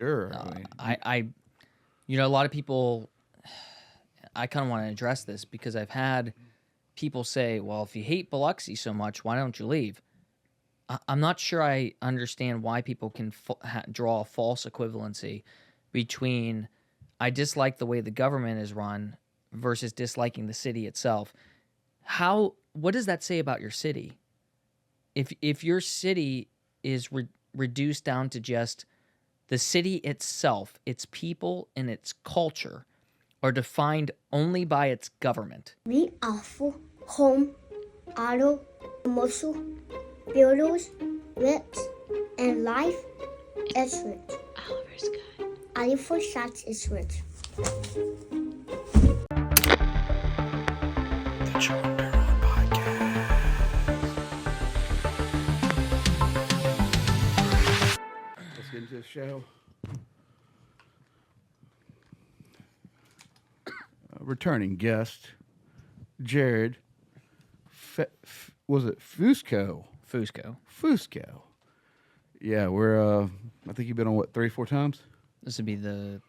Sure. I mean, A lot of people. I kind of want to address this because I've had people say, "Well, if you hate Biloxi so much, why don't you leave?" I'm not sure I understand why people can draw a false equivalency between I dislike the way the government is run versus disliking the city itself. What does that say about your city? If your city is reduced down to just the city itself, its people and its culture are defined only by its government. We offer home, auto, commercial, builders, whips, and life insurance. Oliver's Guide. Oliver Shots Insurance. the Jordan Durham podcast. Let's get into the show. Returning guest, Jarrod. Was it Fusco? Fusco. Fusco. Yeah, we're. I think you've been on what 3-4 times. This would be the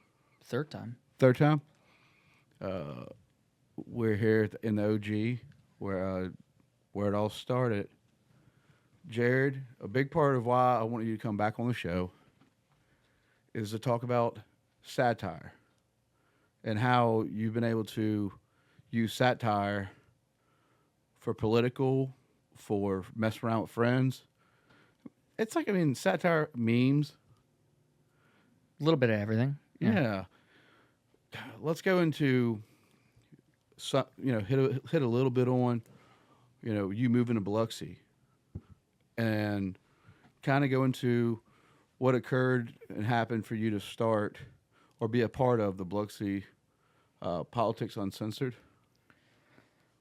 third time. Third time. We're here in the OG where it all started. Jarrod, a big part of why I want you to come back on the show is to talk about satire and how you've been able to use satire for political, for messing around with friends. It's like, satire memes. A little bit of everything. Yeah. Let's go into, hit a little bit on, you moving to Biloxi and kind of go into what occurred and happened for you to start or be a part of the Biloxi Politics Uncensored.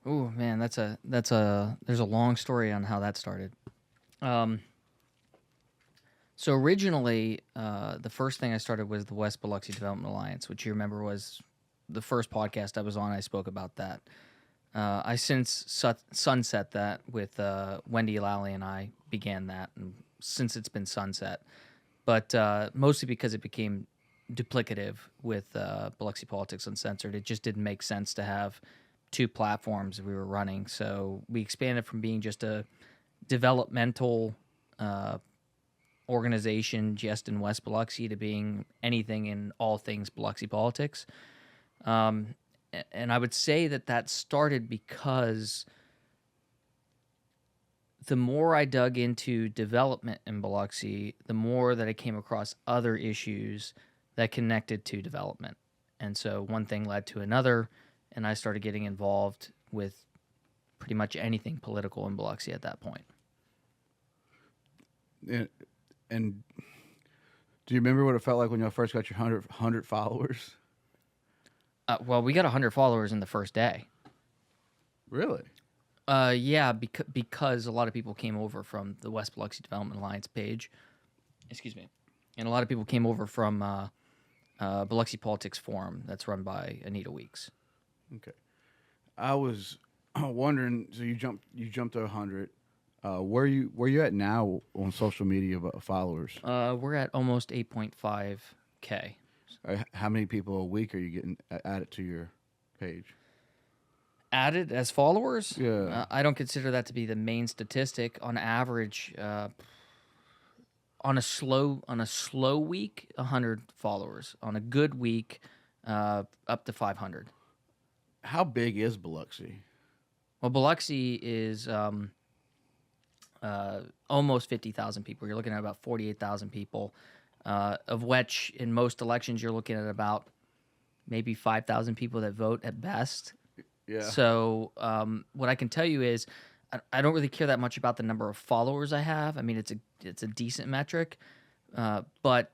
Oh man, there's a long story on how that started. So originally, the first thing I started was the West Biloxi Development Alliance, which you remember was the first podcast I was on. I spoke about that. I since sunset that with Wendy Lally and I began that, and since it's been sunset, but mostly because it became duplicative with Biloxi Politics Uncensored. It just didn't make sense to have two platforms we were running, so we expanded from being just a developmental organization just in West Biloxi to being anything and all things Biloxi politics. And I would say that started because the more I dug into development in Biloxi, the more that I came across other issues that connected to development. And so one thing led to another, and I started getting involved with pretty much anything political in Biloxi at that point. And do you remember what it felt like when you first got your 100 followers? Well, we got 100 followers in the first day. Really? Yeah, because a lot of people came over from the West Biloxi Development Alliance page. Excuse me. And a lot of people came over from Biloxi Politics Forum that's run by Anita Weeks. Okay. I was wondering, so you jumped to 100. Where you at now on social media followers? We're at almost 8.5K. How many people a week are you getting added to your page? Added as followers? Yeah. I don't consider that to be the main statistic. On average, on a slow week, 100 followers. On a good week, up to 500. How big is Biloxi? Well, Biloxi is almost 50,000 people. You're looking at about 48,000 people, of which in most elections you're looking at about maybe 5,000 people that vote at best. Yeah. So what I can tell you is I don't really care that much about the number of followers I have. I mean, it's a decent metric, but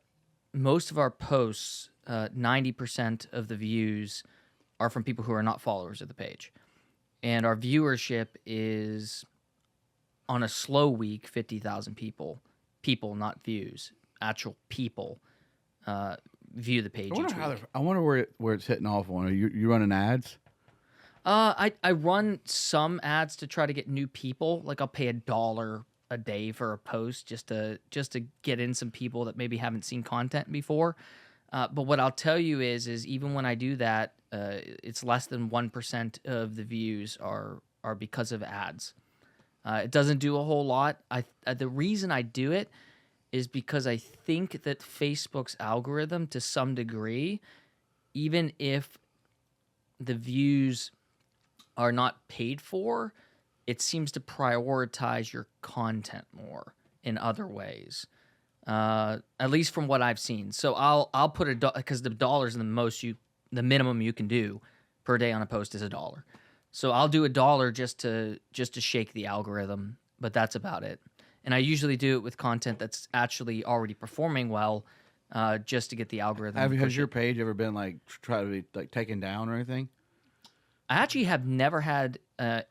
most of our posts, 90% of the views are from people who are not followers of the page. And our viewership is, on a slow week, 50,000 people. People, not views. Actual people view the page each week. I wonder where it's hitting off on. Are you running ads? I run some ads to try to get new people. Like I'll pay $1 a day for a post just to get in some people that maybe haven't seen content before. But what I'll tell you is even when I do that, it's less than 1% of the views are because of ads. It doesn't do a whole lot. The reason I do it is because I think that Facebook's algorithm, to some degree, even if the views are not paid for, it seems to prioritize your content more in other ways. At least from what I've seen. So I'll put because the dollar's the minimum you can do per day on a post is $1. So I'll do $1 just to shake the algorithm, but that's about it. And I usually do it with content that's actually already performing well, just to get the algorithm. Has your page ever been like try to be like taken down or anything? I actually have never had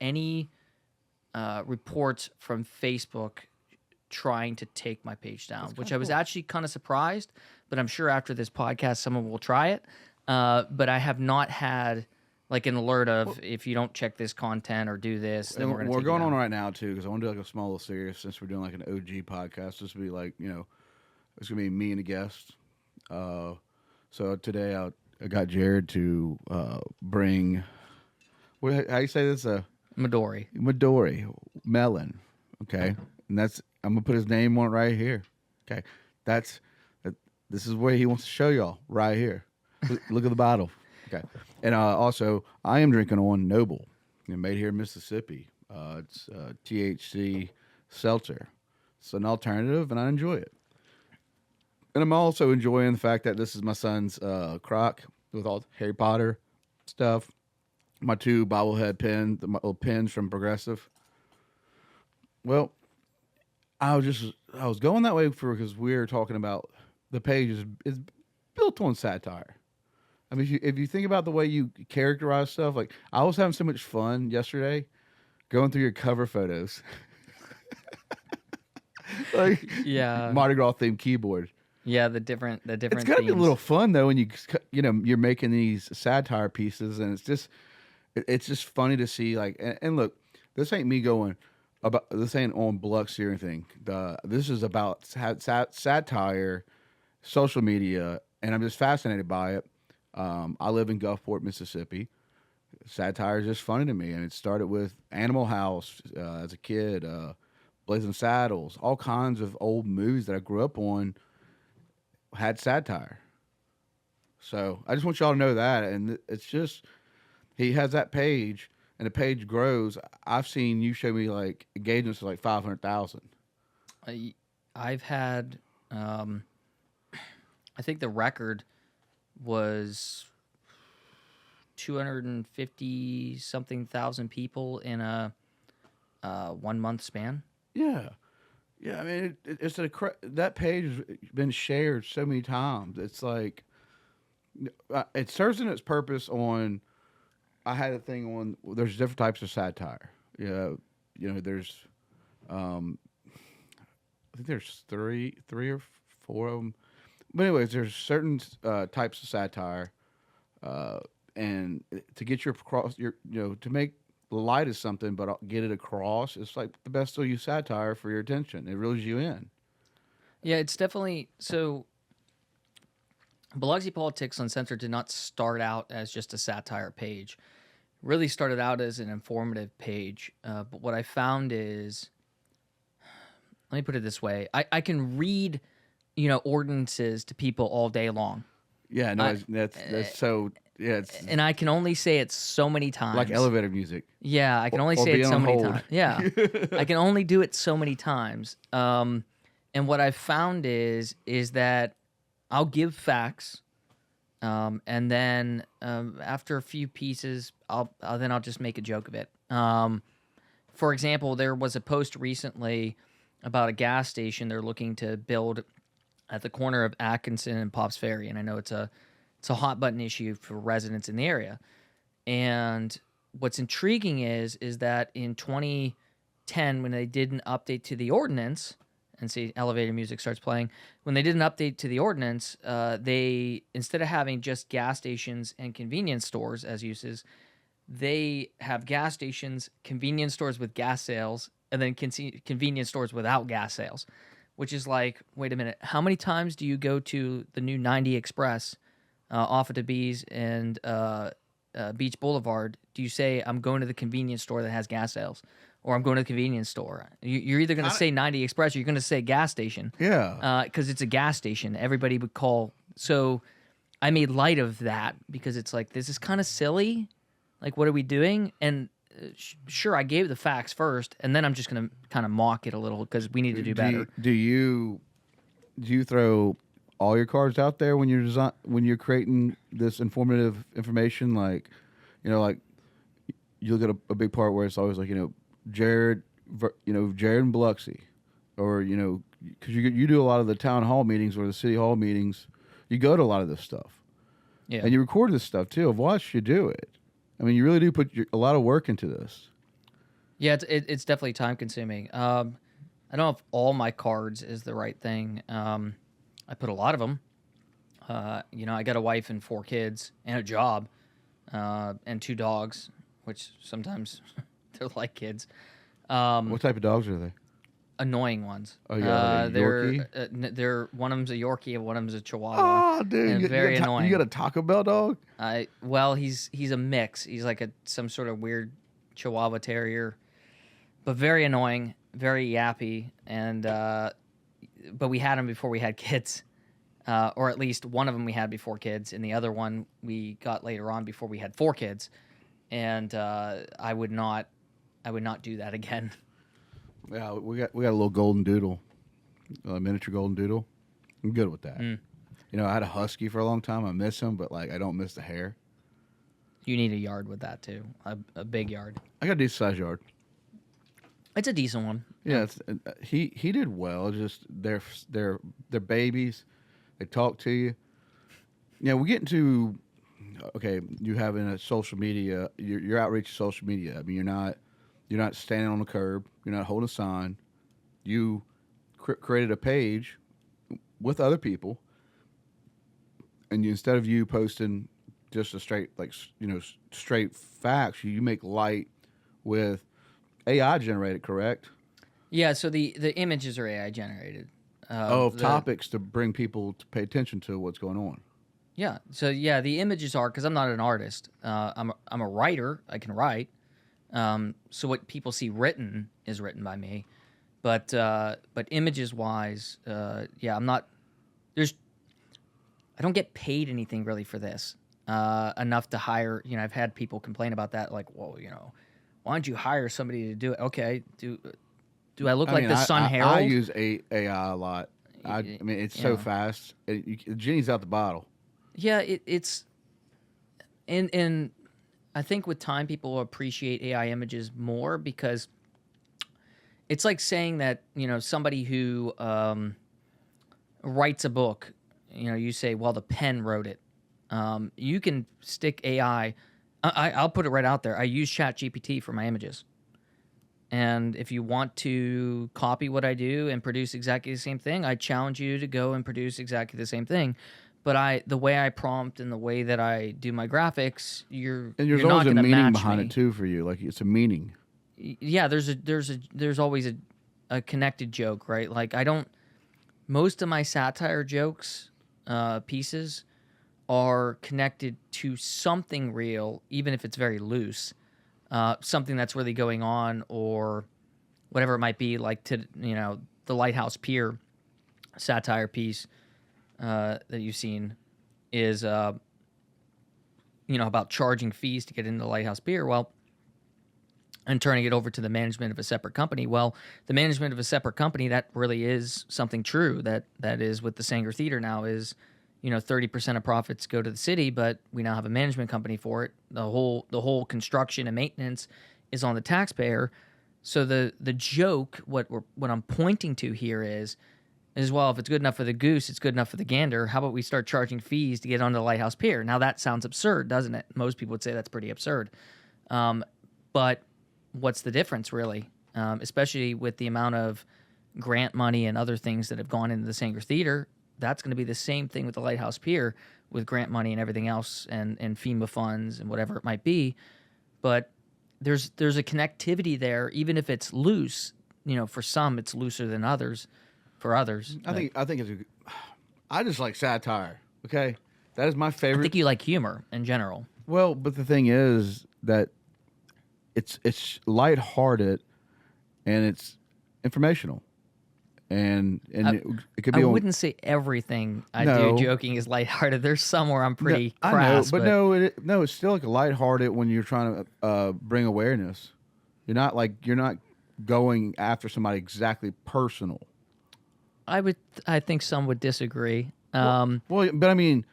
any reports from Facebook trying to take my page down, which I was actually kind of surprised. But I'm sure after this podcast, someone will try it. But I have not had like an alert of if you don't check this content or do this, then we're going to take it going down. on right now too because I want to do like a small little series since we're doing like an OG podcast. This will be like it's gonna be me and a guest. So today I got Jarrod to bring how you say this Midori melon. Okay, and I'm gonna put his name on it right here. Okay, this is where he wants to show y'all right here. Look at the bottle. Okay, and also I am drinking on Noble, made here in Mississippi. It's THC seltzer. It's an alternative, and I enjoy it. And I'm also enjoying the fact that this is my son's crock with all the Harry Potter stuff. My 2 bobblehead pins, my little pins from Progressive. Well, I was going that way because we were talking about the page is built on satire. I mean, if you think about the way you characterize stuff, like I was having so much fun yesterday going through your cover photos, like Mardi Gras themed keyboard. Yeah, the different. It's gotta be a little fun though when you're making these satire pieces, and it's just funny to see. Like, and look, this ain't me going about this ain't on Biloxi or anything. This is about satire, social media, and I'm just fascinated by it. I live in Gulfport, Mississippi. Satire is just funny to me, and it started with Animal House as a kid, Blazing Saddles, all kinds of old movies that I grew up on had satire. So I just want y'all to know that, and it's just he has that page, and the page grows. I've seen you show me like engagements of like 500,000. I've had, I think the record was 250 something thousand people in a 1 month span. Yeah. Yeah, I mean, it's that page has been shared so many times. It's like it serves in its purpose on. I had a thing on. There's different types of satire. Yeah, there's. I think there's three or four of them. But anyways, there's certain types of satire, and to get to make light of something, but get it across. It's like the best will use satire for your attention. It reels you in. Yeah, it's definitely so. Biloxi Politics Uncensored did not start out as just a satire page. It really started out as an informative page. But what I found is, let me put it this way: I can read, ordinances to people all day long. Yeah, no, that's so. Yeah, and I can only say it so many times. Like elevator music. Yeah, I can only say it so many times. Yeah, I can only do it so many times. And what I've found is that I'll give facts, and then after a few pieces, I'll just make a joke of it. For example, there was a post recently about a gas station they're looking to build at the corner of Atkinson and Pops Ferry, and I know it's a hot button issue for residents in the area. And what's intriguing is that in 2010, when they did an update to the ordinance, and see elevator music starts playing, when they did an update to the ordinance, they, instead of having just gas stations and convenience stores as uses, they have gas stations, convenience stores with gas sales, and then convenience stores without gas sales, which is like, wait a minute, how many times do you go to the new 90 Express off of DeBees and Beach Boulevard? Do you say, I'm going to the convenience store that has gas sales? Or I'm going to the convenience store? You're either going to say 90 Express or you're going to say gas station. Yeah. Because it's a gas station. Everybody would call. So I made light of that because it's like, this is kind of silly. Like, what are we doing? And sure, I gave the facts first, and then I'm just going to kind of mock it a little because we need to do better. Do you throw all your cards out there when you're creating this informative information? Like, like you look at a big part where it's always like, Jarrod and Biloxi, or because you do a lot of the town hall meetings or the city hall meetings, you go to a lot of this stuff, and you record this stuff too. I've watched you do it. I mean, you really do put a lot of work into this. Yeah, it's definitely time consuming. I don't know if all my cards is the right thing. I put a lot of them. I got a wife and 4 kids and a job, and 2 dogs, which sometimes they're like kids. What type of dogs are they? Annoying ones. Oh, yeah, they're one of them's a Yorkie and one of them's a Chihuahua. Oh, dude, and very annoying. You got a Taco Bell dog? He's a mix. He's like some sort of weird Chihuahua Terrier, but very annoying, very yappy, and but we had him before we had kids, or at least one of them we had before kids, and the other one we got later on before we had 4 kids, and I would not do that again. Yeah, we got a little golden doodle, a miniature golden doodle. I'm good with that. I had a husky for a long time. I miss him, but I don't miss the hair. You need a yard with that too, a big yard. I got a decent size yard. It's a decent one. Yeah, he did well. Just they're babies. They talk to you. Yeah, we get into you having a social media, your outreach to social media. I mean, you're not standing on the curb. You're not holding a sign. You created a page with other people, and instead of you posting just a straight straight facts, you make light with AI generated, correct? Yeah. So the images are AI generated. Topics to bring people to pay attention to what's going on. Yeah. So yeah, the images are, because I'm not an artist. I'm a writer. I can write. So what people see written is written by me, but images wise, I'm not. I don't get paid anything really for this. Enough to hire. I've had people complain about that. Like, well, why don't you hire somebody to do it? Okay. Do I look like the Sun Herald? I use AI a lot. I mean, it's so fast. Genie's out the bottle. Yeah, it's, and I think with time people will appreciate AI images more, because it's like saying that somebody who writes a book, you say, well, the pen wrote it. You can stick AI. I'll put it right out there. I use ChatGPT for my images. And if you want to copy what I do and produce exactly the same thing, I challenge you to go and produce exactly the same thing. But the way I prompt and the way that I do my graphics, you're not going to match me. There's always a meaning behind it too for you. Like, it's a meaning. Yeah, there's always a connected joke, right? Like, most of my satire jokes pieces are connected to something real, even if it's very loose. Something that's really going on, or whatever it might be, like the Lighthouse Pier satire piece that you've seen is about charging fees to get into the Lighthouse Pier, and turning it over to the management of a separate company. Well, the management of a separate company, that really is something true. That is with the Sanger Theater now is 30% of profits go to the city, but we now have a management company for it. The whole construction and maintenance is on the taxpayer. So the joke, what I'm pointing to here is well, if it's good enough for the goose, it's good enough for the gander. How about we start charging fees to get onto the Lighthouse Pier? Now that sounds absurd, doesn't it? Most people would say that's pretty absurd. But what's the difference, really? Especially with the amount of grant money and other things that have gone into the Sanger Theater. That's going to be the same thing with the Lighthouse Pier, with grant money and everything else, and FEMA funds and whatever it might be. but there's a connectivity there, even if it's loose. For some it's looser than others. For others, I think it's I just like satire. Okay, that is my favorite. I think you like humor in general. Well, but the thing is that it's lighthearted and it's informational, and it could be. I wouldn't say everything I do joking is lighthearted. There's somewhere I'm pretty I crass. know, but no, it's still like lighthearted when you're trying to bring awareness. You're not going after somebody exactly personal. I think some would disagree. Well, but I mean,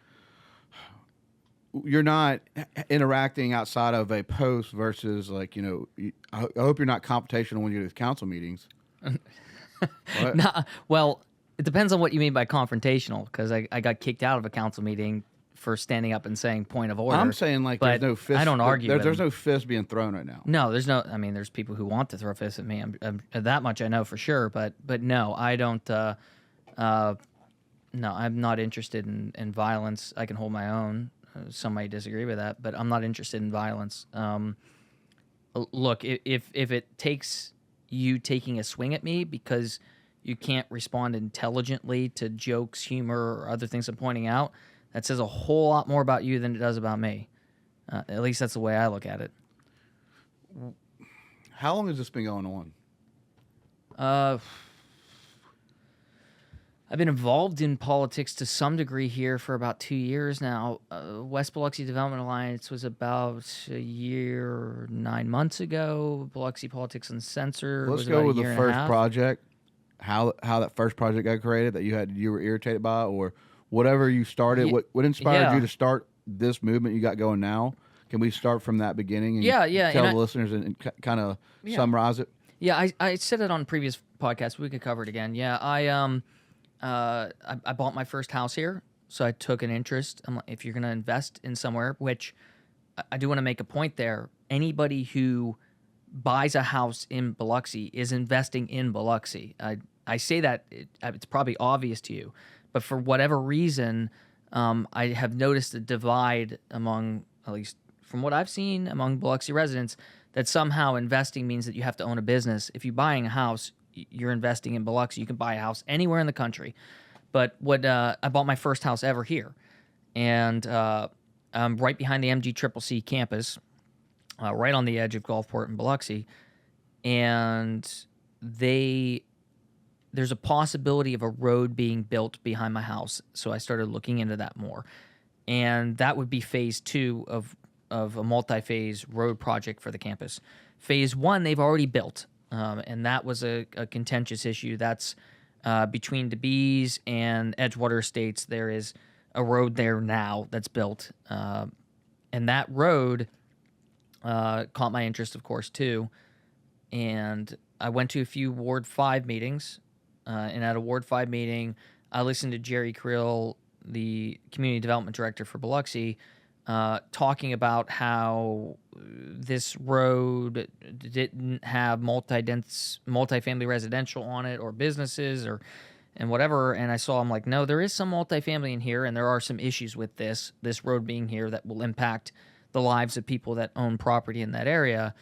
you're not interacting outside of a post versus I hope you're not confrontational when you're at council meetings. Nah, well, it depends on what you mean by confrontational, because I got kicked out of a council meeting for standing up and saying point of order. I'm saying but there's no fist. I don't argue. There's no fist being thrown right now. No, there's no. I mean, there's people who want to throw fists at me. That much I know for sure. But no, I don't. No, I'm not interested in violence. I can hold my own. Some might disagree with that, but I'm not interested in violence. Look, if it takes you taking a swing at me because you can't respond intelligently to jokes, humor, or other things I'm pointing out, that says a whole lot more about you than it does about me. At least that's the way I look at it. How long has this been going on? I've been involved in politics to some degree here for about 2 years now. West Biloxi Development Alliance was about a year, 9 months ago. Biloxi Politics Uncensored Let's was go about with a year the and a first half. project. How that first project got created that you were irritated by, or whatever you started. What inspired you to start this movement you got going now? Can we start from that beginning and tell the listeners and kind of summarize it? Yeah, I said it on previous podcasts. We could cover it again. Yeah, I bought my first house here, so I took an interest. I'm like, if you're going to invest in somewhere, which I do want to make a point there, anybody who buys a house in Biloxi is investing in Biloxi. I say that it's probably obvious to you, but for whatever reason, I have noticed a divide among, at least from what I've seen, among Biloxi residents, that somehow investing means that you have to own a business. If you're buying a house, you're investing in Biloxi. You can buy a house anywhere in the country. But I bought my first house ever here, and I'm right behind the MGCCC campus, right on the edge of Gulfport and Biloxi, and there's a possibility of a road being built behind my house. So I started looking into that more, and that would be phase 2 of a multi-phase road project for the campus. Phase 1 they've already built. And that was a contentious issue. That's between DeBees and Edgewater Estates. There is a road there now that's built. And that road caught my interest, of course, too. And I went to a few Ward 5 meetings. And at a Ward 5 meeting, I listened to Jerry Creel, the Community Development Director for Biloxi, talking about how this road didn't have multifamily residential on it, or businesses, and whatever. And I'm like, no, there is some multifamily in here, and there are some issues with this road being here that will impact the lives of people that own property in that area.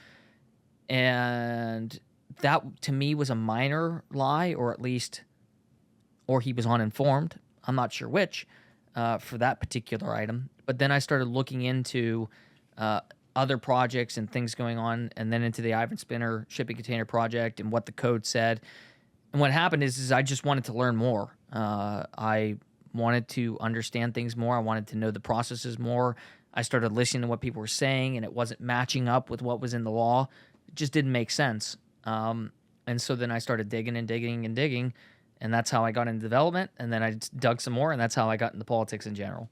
And that, to me, was a minor lie, or he was uninformed. I'm not sure which, for that particular item. But then I started looking into other projects and things going on, and then into the Ivan Spinner shipping container project and what the code said. And what happened is I just wanted to learn more. I wanted to understand things more. I wanted to know the processes more. I started listening to what people were saying, and it wasn't matching up with what was in the law. It just didn't make sense. And so then I started digging and digging and digging, and that's how I got into development. And then I dug some more, and that's how I got into politics in general.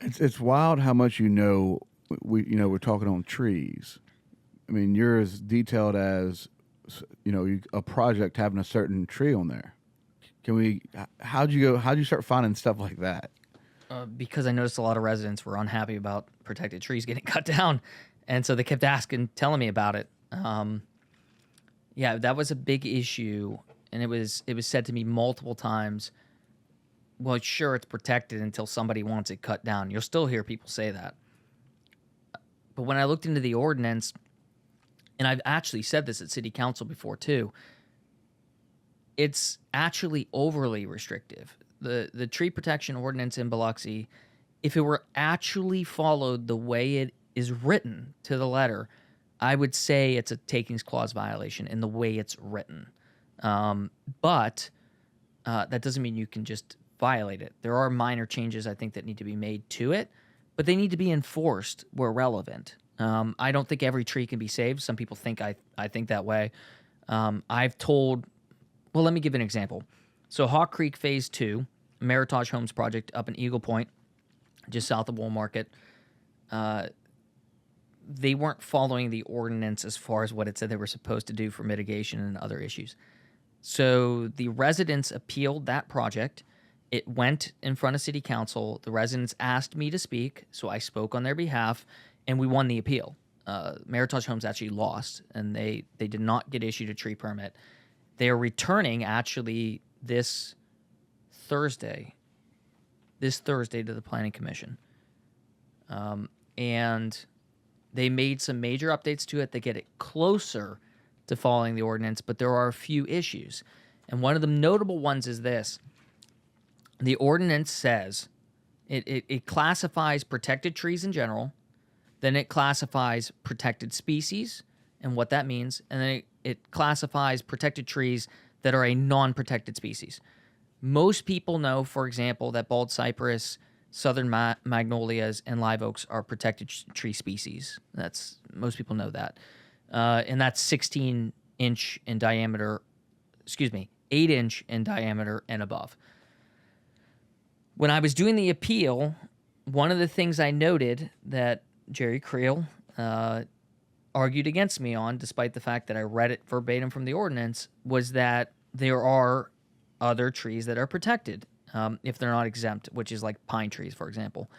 It's wild how much we're talking on trees. I mean, you're as detailed as a project having a certain tree on there. How'd you start finding stuff like that? Because I noticed a lot of residents were unhappy about protected trees getting cut down, and so they kept telling me about it. Yeah, that was a big issue, and it was said to me multiple times. Well, sure, it's protected until somebody wants it cut down. You'll still hear people say that. But when I looked into the ordinance, and I've actually said this at city council before too, it's actually overly restrictive. The tree protection ordinance in Biloxi, if it were actually followed the way it is written to the letter, I would say it's a takings clause violation in the way it's written. But that doesn't mean you can just violate it. There are minor changes I think that need to be made to it, but they need to be enforced where relevant. I don't think every tree can be saved. Some people think I think that way. I've told, well, let me give an example. So Hawk Creek Phase 2, Meritage Homes project up in Eagle Point, just south of Wool Market, they weren't following the ordinance as far as what it said they were supposed to do for mitigation and other issues. So the residents appealed that project. It went in front of city council. The residents asked me to speak, so I spoke on their behalf, and we won the appeal. Meritage Homes actually lost, and they did not get issued a tree permit. They are returning actually this Thursday to the Planning Commission. And they made some major updates to it that get it closer to following the ordinance, but there are a few issues. And one of the notable ones is this. The ordinance says it classifies protected trees in general, then it classifies protected species and what that means, and then it classifies protected trees that are a non-protected species. Most people know, for example, that bald cypress, southern magnolias, and live oaks are protected tree species. Most people know that. And that's 16-inch in diameter, 8-inch in diameter and above. When I was doing the appeal, one of the things I noted that Jerry Creel argued against me on, despite the fact that I read it verbatim from the ordinance, was that there are other trees that are protected if they're not exempt, which is like pine trees, for example.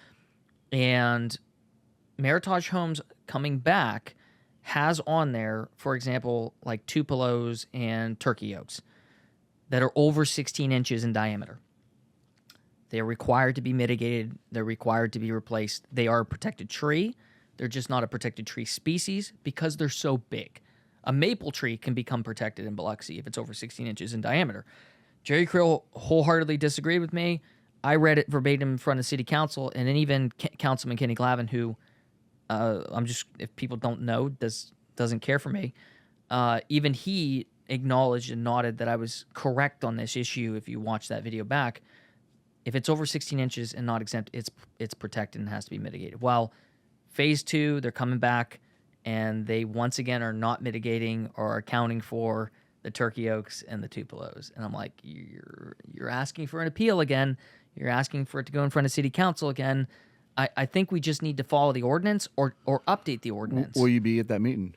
And Meritage Homes coming back has on there, for example, like tupelos and turkey oaks that are over 16 inches in diameter. They are required to be mitigated. They're required to be replaced. They are a protected tree. They're just not a protected tree species because they're so big. A maple tree can become protected in Biloxi if it's over 16 inches in diameter. Jerry Creel wholeheartedly disagreed with me. I read it verbatim in front of City Council, and then even Councilman Kenny Glavin, who if people don't know, doesn't care for me, even he acknowledged and nodded that I was correct on this issue. If you watch that video back, if it's over 16 inches and not exempt, it's protected and has to be mitigated. Well, Phase 2, they're coming back, and they once again are not mitigating or accounting for the turkey oaks and the tupelos. And I'm like, you're asking for an appeal again. You're asking for it to go in front of City Council again. I think we just need to follow the ordinance or update the ordinance. Will you be at that meeting?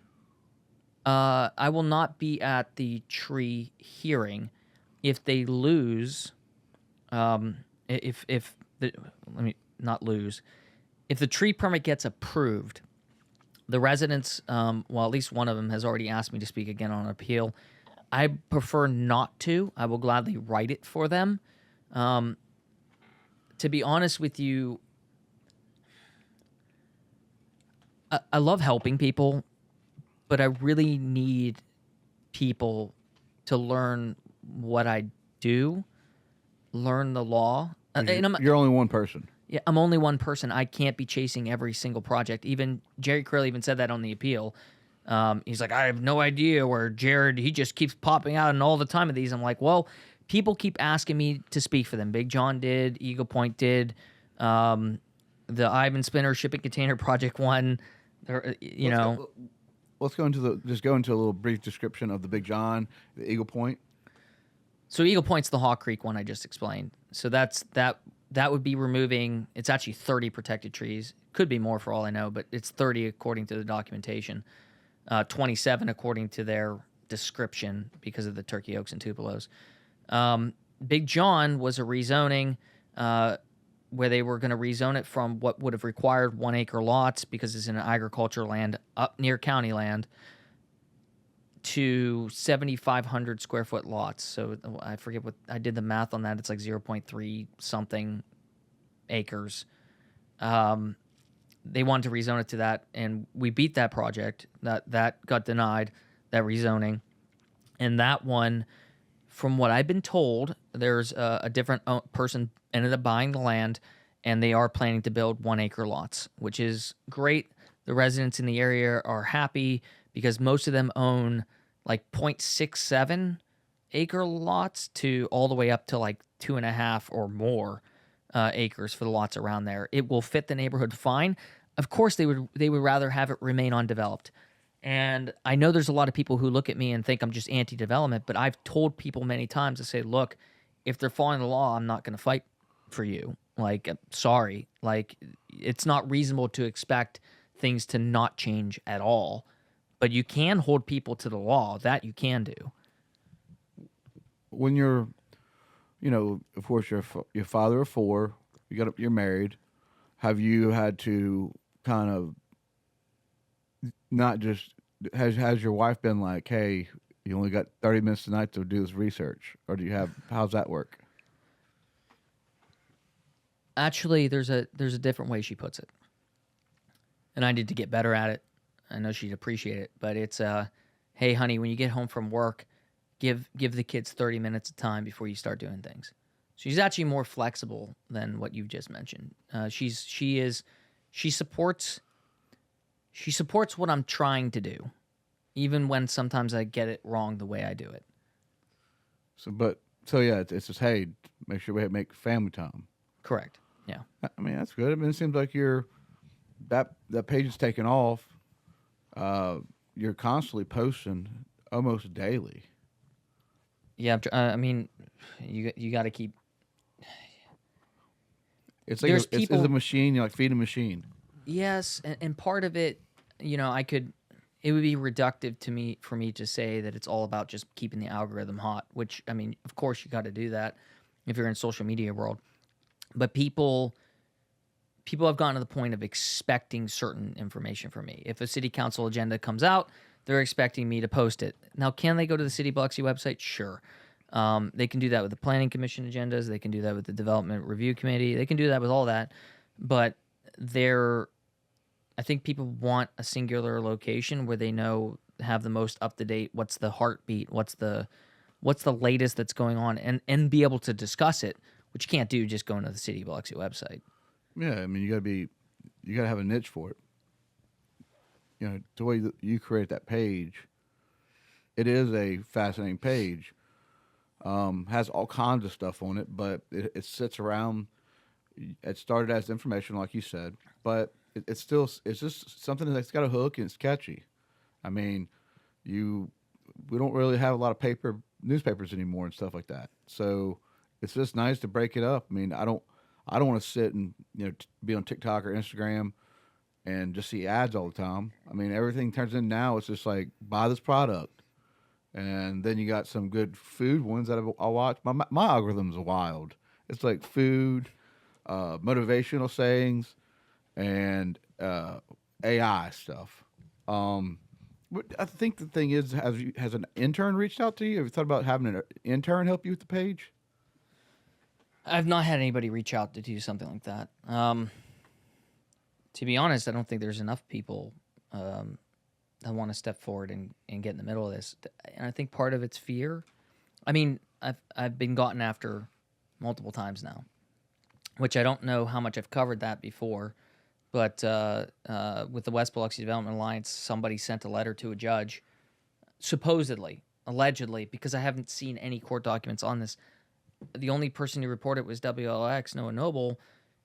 I will not be at the tree hearing. If they lose, if the tree permit gets approved, the residents, well, at least one of them has already asked me to speak again on appeal. I prefer not to. I will gladly write it for them. To be honest with you, I love helping people, but I really need people to learn what I do, learn the law. You're only one person. Yeah, I'm only one person. I can't be chasing every single project. Even Jerry Creel even said that on the appeal. He's like, I have no idea where Jarrod, he just keeps popping out and all the time of these. I'm like, well, people keep asking me to speak for them. Big John did, Eagle Point did, the Ivan Spinner Shipping Container Project one. Let's go into a little brief description of the Big John, the Eagle Point. So Eagle Point's the Hawk Creek one I just explained. So that would be removing, it's actually 30 protected trees. Could be more for all I know, but it's 30 according to the documentation. 27 according to their description because of the turkey oaks and tupelos. Big John was a rezoning where they were going to rezone it from what would have required 1 acre lots because it's in an agricultural land up near county land to 7,500 square foot lots. So I forget what I did the math on that. It's like 0.3 something acres. they wanted to rezone it to that, and we beat that project. That got denied, that rezoning, and that one, from what I've been told, there's a different person ended up buying the land, and they are planning to build 1 acre lots, which is great. The residents in the area are happy because most of them own like 0.67 acre lots to all the way up to like 2.5 or more acres for the lots around there. It will fit the neighborhood fine. Of course, they would rather have it remain undeveloped. And I know there's a lot of people who look at me and think I'm just anti-development, but I've told people many times to say, look, if they're following the law, I'm not going to fight for you. Like, sorry. Like, it's not reasonable to expect things to not change at all. But you can hold people to the law. That you can do. When you're, of course, you're father of 4. You're married. Have you had to kind of not just has your wife been like, hey, you only got 30 minutes tonight to do this research, or do you have? How's that work? Actually, there's a different way she puts it, and I need to get better at it. I know she'd appreciate it, but it's hey, honey, when you get home from work, give the kids 30 minutes of time before you start doing things. She's actually more flexible than what you've just mentioned. She supports what I'm trying to do, even when sometimes I get it wrong the way I do it. So yeah, it's just, hey, make sure we make family time. Correct. Yeah. I mean, that's good. I mean, it seems like that page is taken off. You're constantly posting almost daily. Yeah. I mean, you got to keep. It's like it's a machine. You like feed a machine. Yes, and part of it, it would be reductive for me to say that it's all about just keeping the algorithm hot, which, I mean, of course you got to do that if you're in social media world. But people have gotten to the point of expecting certain information from me. If a city council agenda comes out, they're expecting me to post it. Now, can they go to the City Biloxi website? Sure. They can do that with the Planning Commission agendas. They can do that with the Development Review Committee. They can do that with all that. But I think people want a singular location where they have the most up-to-date, what's the heartbeat, what's the latest that's going on, and be able to discuss it, which you can't do just going to the City of Biloxi website. Yeah, I mean, you gotta have a niche for it. The way that you create that page, it is a fascinating page. Has all kinds of stuff on it, but it sits around. It started as information, like you said, but it's just something that's got a hook and it's catchy. I mean, we don't really have a lot of newspapers anymore and stuff like that. So it's just nice to break it up. I mean, I don't want to sit and be on TikTok or Instagram and just see ads all the time. I mean, everything turns in now. It's just like, buy this product, and then you got some good food ones that I'll watch. My algorithm's wild. It's like food, motivational sayings, and AI stuff. But I think the thing is, has an intern reached out to you? Have you thought about having an intern help you with the page? I've not had anybody reach out to do something like that. To be honest, I don't think there's enough people that want to step forward and get in the middle of this. And I think part of it's fear. I mean, I've been gotten after multiple times now, which I don't know how much I've covered that before. But with the West Biloxi Development Alliance, somebody sent a letter to a judge, supposedly, allegedly, because I haven't seen any court documents on this. The only person who reported was WLX, Noah Noble,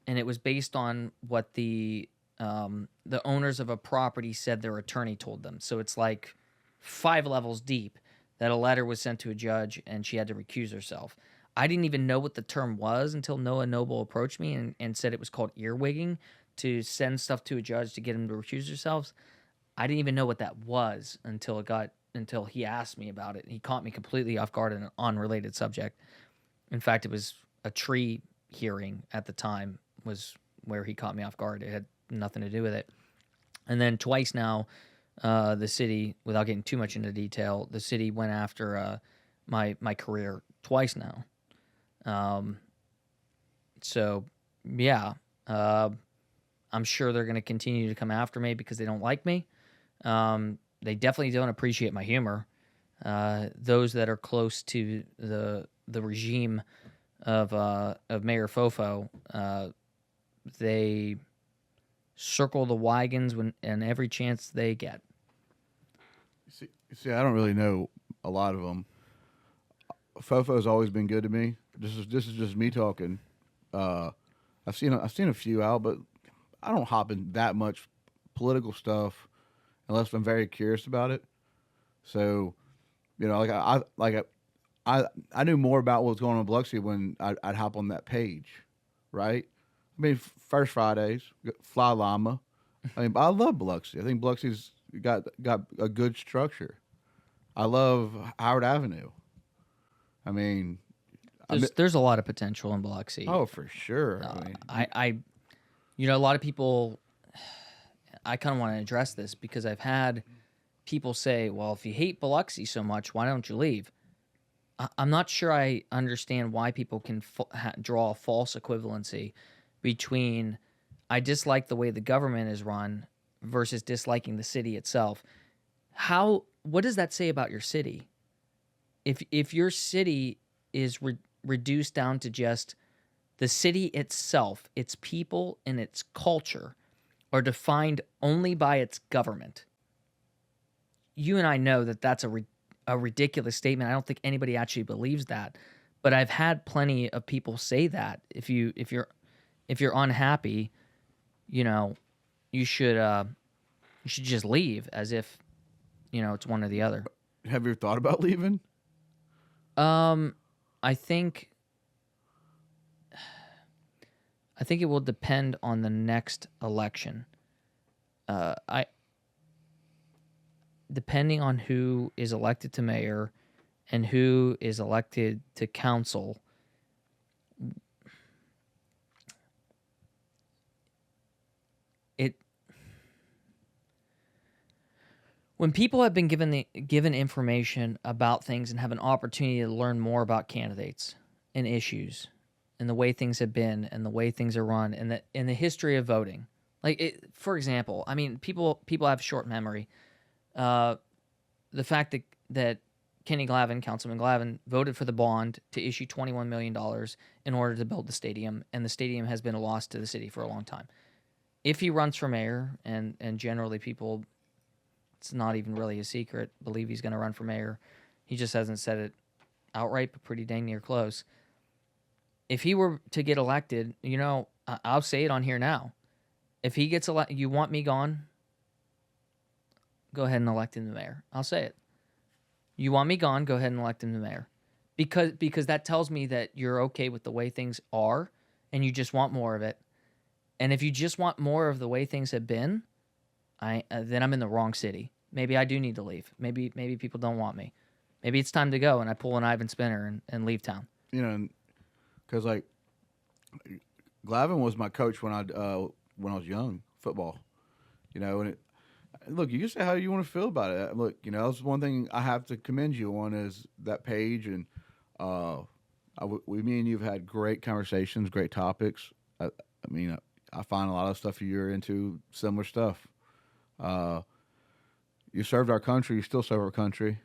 and it was based on what the owners of a property said their attorney told them. So it's like 5 levels deep that a letter was sent to a judge and she had to recuse herself. I didn't even know what the term was until Noah Noble approached me and said it was called earwigging, to send stuff to a judge to get him to recuse themselves. I didn't even know what that was until he asked me about it. He caught me completely off guard in an unrelated subject. In fact, it was a tree hearing at the time was where he caught me off guard. It had nothing to do with it. And then twice now, the city, without getting too much into detail, the city went after my career twice now. So, yeah, I'm sure they're going to continue to come after me because they don't like me. They definitely don't appreciate my humor. Those that are close to the regime of Mayor Fofo, they circle the wagons and every chance they get. See, I don't really know a lot of them. Fofo's always been good to me. This is just me talking. I've seen a few out, but I don't hop in that much political stuff unless I'm very curious about it. So, I knew more about what was going on in Biloxi when I'd hop on that page, right? I mean, First Fridays, Fly Llama. I mean, I love Biloxi. I think Biloxi's got a good structure. I love Howard Avenue. I mean, There's a lot of potential in Biloxi. oh, for sure. I mean, A lot of people, I kind of want to address this because I've had people say, well, if you hate Biloxi so much, why don't you leave? I'm not sure I understand why people can draw a false equivalency between I dislike the way the government is run versus disliking the city itself. What does that say about your city? If your city is reduced down to just the city itself, its people, and its culture are defined only by its government, you and I know that that's a ridiculous statement. I don't think anybody actually believes that, but I've had plenty of people say that. If you're unhappy, you should just leave, as if it's one or the other. have you thought about leaving? I think it will depend on the next election. Depending on who is elected to mayor and who is elected to council, when people have been given information about things and have an opportunity to learn more about candidates and issues and the way things have been and the way things are run and the history of voting, for example, I mean, people have short memory. The fact that Councilman Glavin, voted for the bond to issue $21 million in order to build the stadium, and the stadium has been a loss to the city for a long time. If he runs for mayor, and generally people, it's not even really a secret, believe he's going to run for mayor. He just hasn't said it outright, but pretty dang near close. If he were to get elected, I'll say it on here now. If he gets elected, you want me gone? Go ahead and elect him the mayor. I'll say it. You want me gone? Go ahead and elect him the mayor. Because that tells me that you're okay with the way things are and you just want more of it. And if you just want more of the way things have been, then I'm in the wrong city. Maybe I do need to leave. Maybe people don't want me. Maybe it's time to go and I pull an Ivan Spinner and leave town. Because Glavin was my coach when I was young, football. Look, you can say how you want to feel about it. Look, that's one thing I have to commend you on is that page, and me and you've had great conversations, great topics. I find a lot of stuff you're into, similar stuff. You served our country, you still serve our country.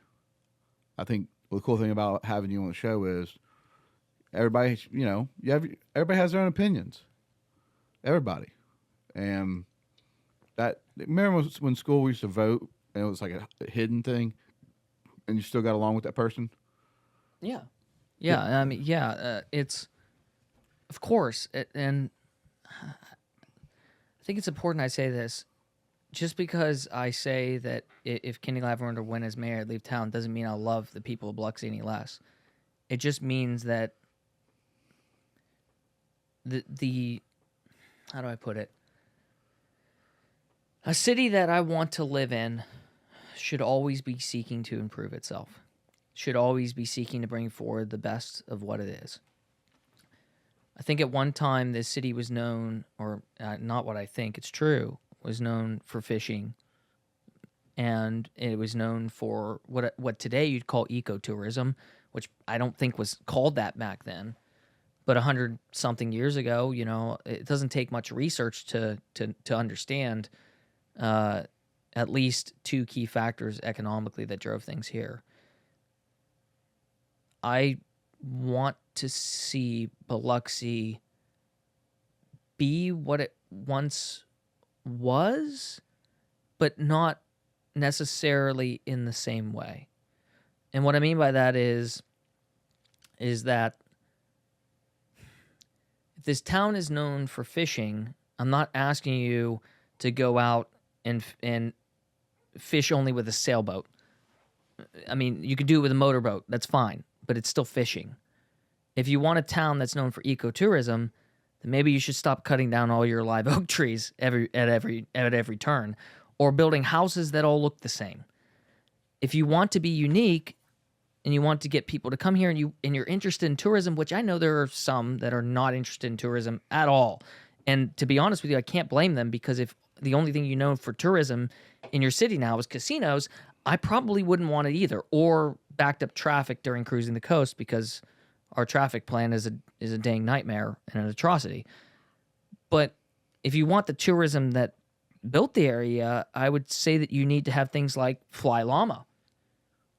I think the cool thing about having you on the show is everybody, everybody has their own opinions. Everybody, and remember when school we used to vote and it was like a hidden thing, and you still got along with that person? Yeah. I mean, it's of course, and I think it's important I say this. Just because I say that if Kenny Glavin were to win as mayor, I'd leave town, doesn't mean I love the people of Biloxi any less. It just means that the how do I put it? A city that I want to live in should always be seeking to improve itself, should always be seeking to bring forward the best of what it is. I think at one time this city was known, or not what I think, it's true, was known for fishing, and it was known for what today you'd call ecotourism, which I don't think was called that back then. But 100-something years ago, it doesn't take much research to understand at least two key factors economically that drove things here. I want to see Biloxi be what it once was, but not necessarily in the same way. And what I mean by that is that if this town is known for fishing, I'm not asking you to go out and fish only with a sailboat. I mean, you can do it with a motorboat. That's fine, but it's still fishing. If you want a town that's known for ecotourism, then maybe you should stop cutting down all your live oak trees at every turn, or building houses that all look the same. If you want to be unique and you want to get people to come here, and you're interested in tourism, which I know there are some that are not interested in tourism at all. And to be honest with you, I can't blame them, because if the only thing you know for tourism in your city now is casinos, I probably wouldn't want it either, or backed up traffic during cruising the coast, because our traffic plan is a dang nightmare and an atrocity. But if you want the tourism that built the area, I would say that you need to have things like Fly Llama,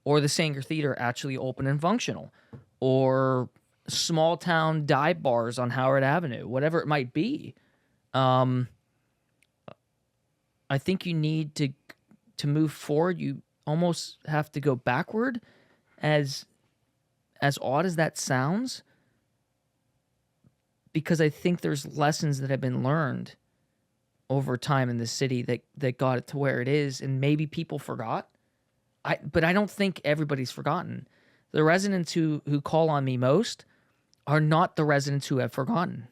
or the Sanger Theater actually open and functional, or small town dive bars on Howard Avenue, whatever it might be. I think you need to move forward. You almost have to go backward, as odd as that sounds, because I think there's lessons that have been learned over time in the city that got it to where it is, and maybe people forgot. But I don't think everybody's forgotten. The residents who call on me most are not the residents who have forgotten.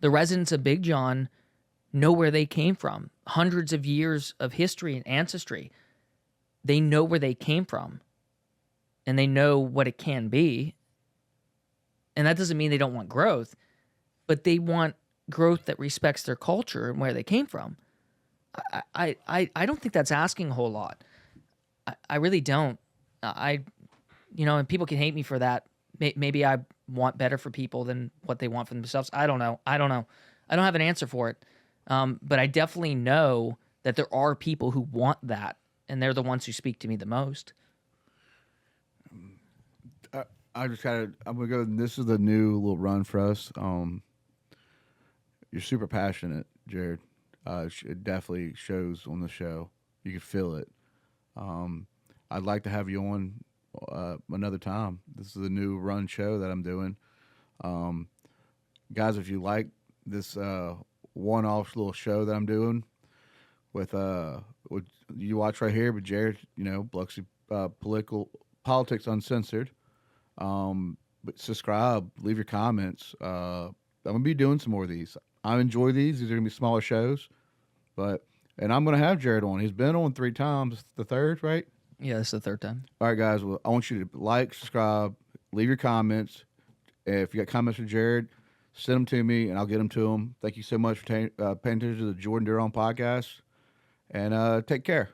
The residents of Big John know where they came from. Hundreds of years of history and ancestry. They know where they came from. And they know what it can be. And that doesn't mean they don't want growth, but they want growth that respects their culture and where they came from. I don't think that's asking a whole lot. I really don't. And people can hate me for that. Maybe I want better for people than what they want for themselves. I don't know. I don't have an answer for it. But I definitely know that there are people who want that, and they're the ones who speak to me the most. I'm gonna go. This is the new little run for us. You're super passionate, Jarrod. It definitely shows on the show. You can feel it. I'd like to have you on another time. This is a new run show that I'm doing. Guys, if you like this one-off little show that I'm doing with what you watch right here with Jarrod, Biloxi Politics Uncensored. But subscribe, leave your comments. I'm gonna be doing some more of these. I enjoy these. These are gonna be smaller shows, and I'm gonna have Jarrod on. He's been on 3 times. The third, right? Yeah, it's the third time. All right, guys. Well, I want you to like, subscribe, leave your comments. If you got comments for Jarrod, send them to me, and I'll get them to him. Thank you so much for paying attention to the Jordan Duron podcast, and take care.